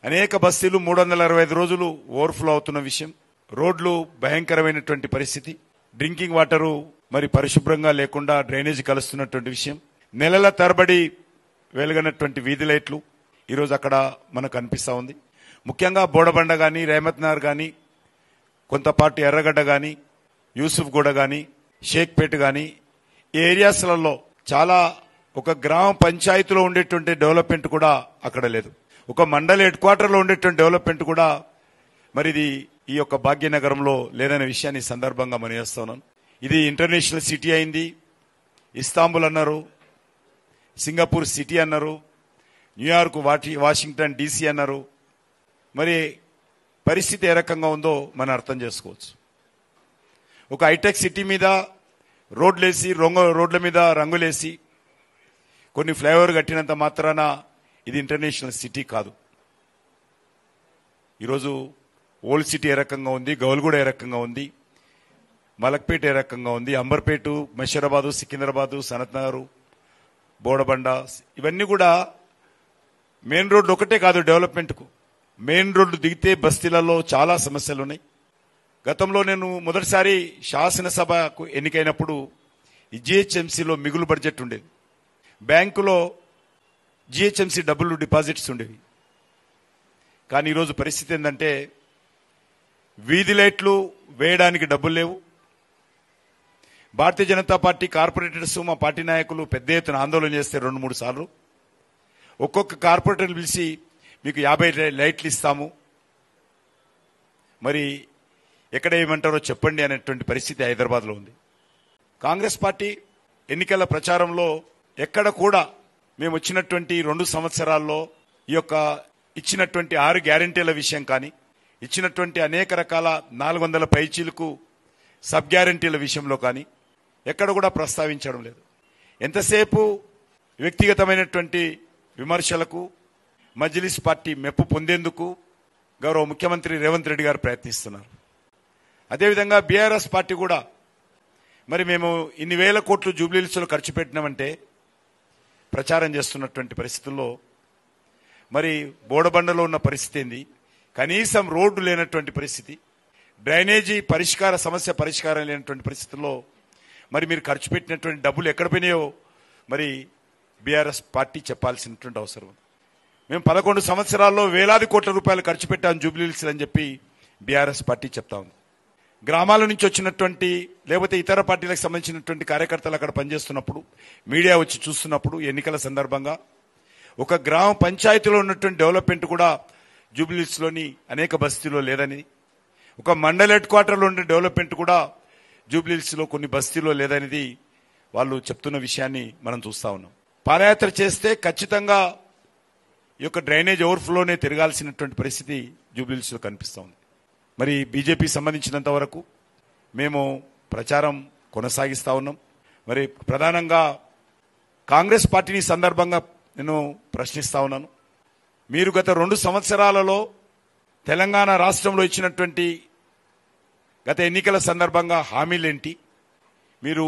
అనేక బస్తీలు 365 రోజులు ఓవర్ఫ్లో అవుతున్న విషయం, రోడ్లు భయంకరమైనటువంటి పరిస్థితి, డ్రింకింగ్ వాటరు మరి పరిశుభ్రంగా లేకుండా డ్రైనేజ్ కలుస్తున్నటువంటి విషయం, నెలల తరబడి వెలుగనటువంటి వీధి లైట్లు ఈరోజు అక్కడ మనకు అనిపిస్తూ ఉంది. ముఖ్యంగా బోడబండ కానీ, రేమత్ నగర్ కానీ, కొంతపాటు ఎర్రగడ్డ కానీ, యూసుఫ్ గూడ కానీ, షేక్పేట్ కానీ ఈ ఏరియాస్లలో చాలా ఒక గ్రామ పంచాయతీలో ఉండేటువంటి డెవలప్మెంట్ కూడా అక్కడ లేదు. ఒక మండల హెడ్ క్వార్టర్లో ఉండేటువంటి డెవలప్మెంట్ కూడా మరి ఇది ఈ యొక్క భాగ్యనగరంలో లేదనే విషయాన్ని సందర్భంగా మనం చేస్తున్నాను. ఇది ఇంటర్నేషనల్ సిటీ అయింది, ఇస్తాంబుల్ అన్నారు, సింగపూర్ సిటీ అన్నారు, న్యూయార్క్ వాషింగ్టన్ DC అన్నారు. మరి పరిస్థితి ఏ రకంగా ఉందో మనం అర్థం చేసుకోవచ్చు. ఒక హైటెక్ సిటీ మీద రోడ్లేసి రోడ్ల మీద రంగులేసి కొన్ని ఫ్లైఓవర్ కట్టినంత మాత్రాన ఇది ఇంటర్నేషనల్ సిటీ కాదు. ఈరోజు ఓల్డ్ సిటీ ఏ రకంగా ఉంది, గౌల్గూడ ఏ రకంగా ఉంది, మలక్పేట ఏ రకంగా ఉంది, అంబర్పేట, మషీరాబాదు, సికింద్రాబాదు, సనత్ నగర్, బోడబండ ఇవన్నీ కూడా మెయిన్ రోడ్లు ఒకటే కాదు డెవలప్మెంట్కు. మెయిన్ రోడ్లు దిగితే బస్తీలలో చాలా సమస్యలు ఉన్నాయి. గతంలో నేను మొదటిసారి శాసనసభకు ఎన్నికైనప్పుడు ఈ GHMCలో మిగులు బడ్జెట్ ఉండేది. బ్యాంకులో GHMC డబ్బులు డిపాజిట్స్ ఉండేవి. కానీ ఈరోజు పరిస్థితి ఏంటంటే వీధి లైట్లు వేయడానికి డబ్బులు లేవు. భారతీయ జనతా పార్టీ కార్పొరేటర్స్ మా పార్టీ నాయకులు పెద్ద ఎత్తున ఆందోళన చేస్తే 2-3 సార్లు ఒక్కొక్క కార్పొరేటర్ని పిలిచి మీకు 50 లైట్లు ఇస్తాము, మరి ఎక్కడ ఏమంటారో చెప్పండి అనేటువంటి పరిస్థితి హైదరాబాద్లో ఉంది. కాంగ్రెస్ పార్టీ ఎన్నికల ప్రచారంలో ఎక్కడ కూడా మేము వచ్చినటువంటి 2 సంవత్సరాల్లో ఈ యొక్క ఇచ్చినటువంటి 6 గ్యారంటీల విషయం కానీ, ఇచ్చినటువంటి అనేక రకాల 400 పైచీలకు సబ్ గ్యారంటీల విషయంలో కానీ ఎక్కడ కూడా ప్రస్తావించడం లేదు. ఎంతసేపు వ్యక్తిగతమైనటువంటి విమర్శలకు మజ్లిస్ పార్టీ మెప్పు పొందేందుకు గౌరవ ముఖ్యమంత్రి రేవంత్ రెడ్డి గారు ప్రయత్నిస్తున్నారు. అదేవిధంగా BRS పార్టీ కూడా మరి మేము ఇన్ని వేల కోట్లు జూబ్లీహిల్స్లో ఖర్చు పెట్టినామంటే ప్రచారం చేస్తున్నటువంటి పరిస్థితుల్లో మరి బోడబండలో ఉన్న పరిస్థితి ఏంది, కనీసం రోడ్డు లేనటువంటి పరిస్థితి, డ్రైనేజీ సమస్య పరిష్కారం లేనటువంటి పరిస్థితుల్లో మరి మీరు ఖర్చు పెట్టినటువంటి డబ్బులు ఎక్కడ పోయినాయో మరి BRS పార్టీ చెప్పాల్సినటువంటి అవసరం ఉంది. మేము 11 సంవత్సరాల్లో వేలాది కోట్ల రూపాయలు ఖర్చు పెట్టాం జూబ్లీహిల్స్ అని చెప్పి BRS పార్టీ చెప్తా ఉంది. గ్రామాల నుంచి వచ్చినటువంటి లేకపోతే ఇతర పార్టీలకు సంబంధించినటువంటి కార్యకర్తలు అక్కడ పనిచేస్తున్నప్పుడు, మీడియా వచ్చి చూస్తున్నప్పుడు ఎన్నికల సందర్భంగా ఒక గ్రామ పంచాయతీలో ఉన్నటువంటి డెవలప్మెంట్ కూడా జూబ్లీహిల్స్లోని అనేక బస్తీలో లేదని, ఒక మండల హెడ్ క్వార్టర్లో ఉండే డెవలప్మెంట్ కూడా జూబ్లీహిల్స్లో కొన్ని బస్తీలో లేదనేది వాళ్ళు చెప్తున్న విషయాన్ని మనం చూస్తా ఉన్నాం. పాదయాత్ర చేస్తే ఖచ్చితంగా ఈ యొక్క డ్రైనేజ్ ఓవర్ఫ్లోనే తిరగాల్సినటువంటి పరిస్థితి జూబ్లీహిల్స్లో కనిపిస్తూ ఉంది. మరి బీజేపీ సంబంధించినంత వరకు మేము ప్రచారం కొనసాగిస్తూ ఉన్నాం. మరి ప్రధానంగా కాంగ్రెస్ పార్టీని సందర్భంగా నేను ప్రశ్నిస్తా ఉన్నాను. మీరు గత 2 సంవత్సరాలలో తెలంగాణ రాష్ట్రంలో ఇచ్చినటువంటి గత ఎన్నికల సందర్భంగా హామీలేంటి, మీరు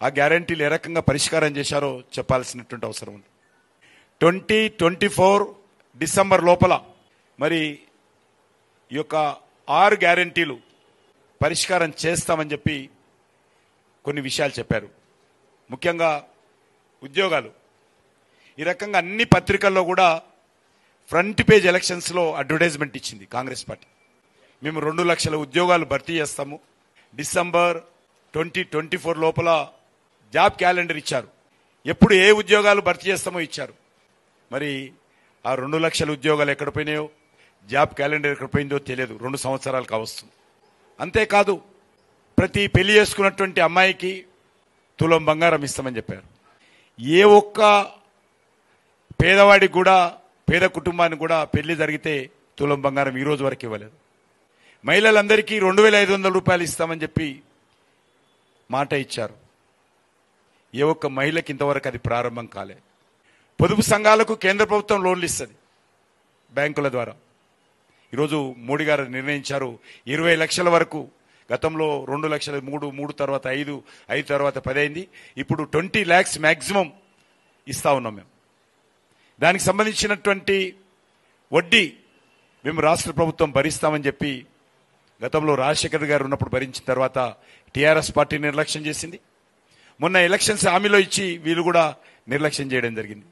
ఆ గ్యారంటీలు ఏ రకంగా పరిష్కారం చేశారో చెప్పాల్సినటువంటి అవసరం ఉంది. 2024 డిసెంబర్ లోపల మరి ఈ యొక్క 6 గ్యారంటీలు పరిష్కారం చేస్తామని చెప్పి కొన్ని విషయాలు చెప్పారు. ముఖ్యంగా ఉద్యోగాలు, ఈ రకంగా అన్ని పత్రికల్లో కూడా ఫ్రంట్ పేజ్ ఎలక్షన్స్లో అడ్వర్టైజ్మెంట్ ఇచ్చింది కాంగ్రెస్ పార్టీ. మేము 2 లక్షల ఉద్యోగాలు భర్తీ చేస్తాము, డిసెంబర్ 2024 లోపల జాబ్ క్యాలెండర్ ఇచ్చారు. ఎప్పుడు ఏ ఉద్యోగాలు భర్తీ చేస్తామో ఇచ్చారు. మరి ఆ 2 లక్షల ఉద్యోగాలు ఎక్కడ పోయినాయో, జాబ్ క్యాలెండర్ ఎక్కడ పోయిందో తెలియదు. 2 సంవత్సరాలు కావస్తుంది. అంతేకాదు ప్రతి పెళ్లి చేసుకున్నటువంటి అమ్మాయికి తులం బంగారం ఇస్తామని చెప్పారు. ఏ ఒక్క పేదవాడికి కూడా, పేద కుటుంబానికి కూడా పెళ్లి జరిగితే తులం బంగారం ఈ రోజు వరకు ఇవ్వలేదు. మహిళలందరికీ 2500 రూపాయలు ఇస్తామని చెప్పి మాట ఇచ్చారు. ఏ ఒక్క మహిళకి ఇంతవరకు అది ప్రారంభం కాలే. పొదుపు సంఘాలకు కేంద్ర ప్రభుత్వం లోన్లు ఇస్తుంది బ్యాంకుల ద్వారా. ఈరోజు మోడీ గారు నిర్ణయించారు 20 లక్షల వరకు. గతంలో 2 లక్షలు, 3 తర్వాత 5 తర్వాత 10 అయింది. ఇప్పుడు 20 lakhs మ్యాక్సిమం ఇస్తా ఉన్నాం మేము. దానికి సంబంధించినటువంటి వడ్డీ మేము రాష్ట్ర ప్రభుత్వం భరిస్తామని చెప్పి గతంలో రాజశేఖర్ గారు ఉన్నప్పుడు భరించిన తర్వాత టీఆర్ఎస్ పార్టీ నిర్లక్ష్యం చేసింది. మొన్న ఎలక్షన్స్ హామీలో ఇచ్చి వీళ్ళు కూడా నిర్లక్ష్యం చేయడం జరిగింది.